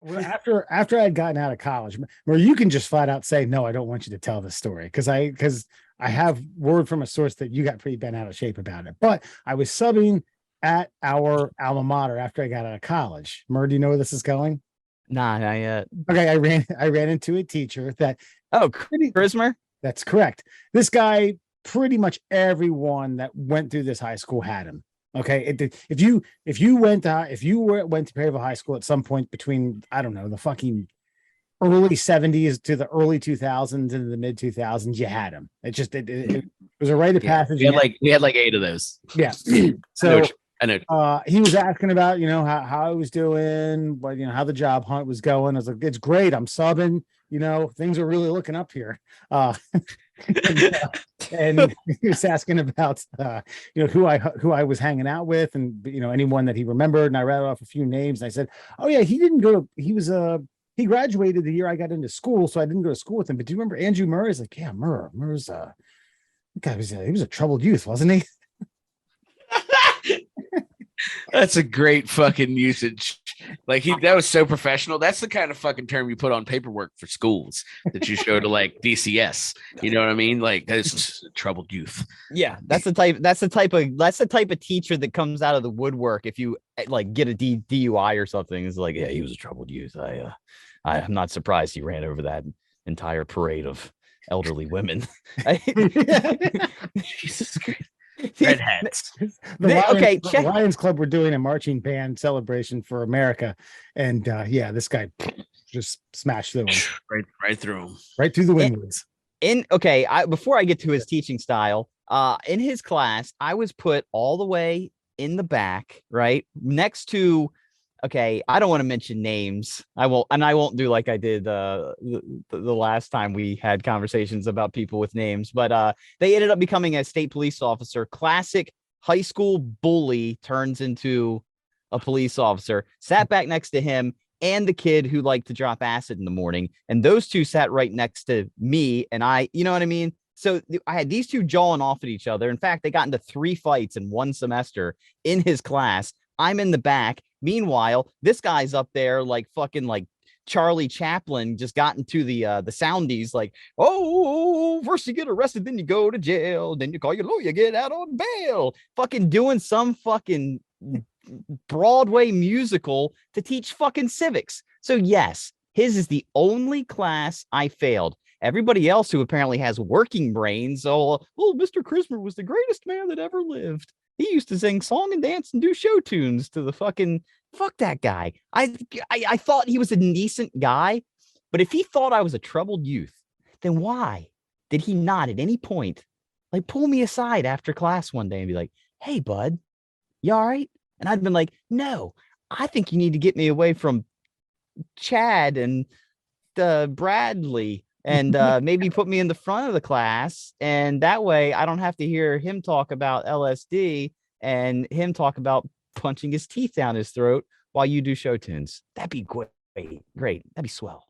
Well, after I had gotten out of college, where you can just flat out say, no, I don't want you to tell this story because I have word from a source that you got pretty bent out of shape about it. But I was subbing at our alma mater after I got out of college. Murr, do you know where this is going? Nah, not yet. Okay, I ran into a teacher that Oh, pretty, Christmas. that's correct. This guy, pretty much everyone that went through this high school had him. Okay, if you went to Perryville High School at some point between, I don't know, the fucking early 70s to the early 2000s into the mid 2000s, you had him. It was a rite of Yeah, passage. we had like 8 of those. Yeah. I know. So I know. he was asking about, how I was doing, but how the job hunt was going. I was like, it's great. I'm subbing, things are really looking up here. And he was asking about who I was hanging out with, and anyone that he remembered. And I rattled off a few names. And I said, oh yeah, he graduated the year I got into school, so I didn't go to school with him. But do you remember Andrew Murr? He's like, yeah, Murr's guy he was a troubled youth, wasn't he? That's a great fucking usage. Like that was so professional. That's the kind of fucking term you put on paperwork for schools that you show to like DCS. You know what I mean? Like that's troubled youth. Yeah, that's the type of teacher that comes out of the woodwork. If you like get a DUI or something, it's like, yeah, he was a troubled youth. I'm not surprised he ran over that entire parade of elderly women. Jesus Christ. Red hats. The Lions Club were doing a marching band celebration for America, and this guy just smashed through him. Right through him, right through the windways. Before I get to his teaching style, in his class, I was put all the way in the back, right next to. Okay, I don't want to mention names. I won't do like I did the last time we had conversations about people with names. But they ended up becoming a state police officer. Classic high school bully turns into a police officer. Sat back next to him and the kid who liked to drop acid in the morning, and those two sat right next to me. And I, you know what I mean. So I had these two jawing off at each other. In fact, they got into 3 fights in one semester in his class. I'm in the back. Meanwhile, this guy's up there like fucking like Charlie Chaplin just got into the soundies like, oh, first you get arrested, then you go to jail, then you call your lawyer, get out on bail. Fucking doing some fucking Broadway musical to teach fucking civics. So yes, his is the only class I failed. Everybody else who apparently has working brains, Mr. Christmas was the greatest man that ever lived. He used to sing song and dance and do show tunes to the fucking fuck that guy. I thought he was a decent guy, but if he thought I was a troubled youth, then why did he not at any point like pull me aside after class one day and be like, hey, bud, you all right? And I'd been like, no, I think you need to get me away from Chad and Bradley and maybe put me in the front of the class. And that way I don't have to hear him talk about LSD and him talk about punching his teeth down his throat while you do show tunes. That'd be great. That'd be swell.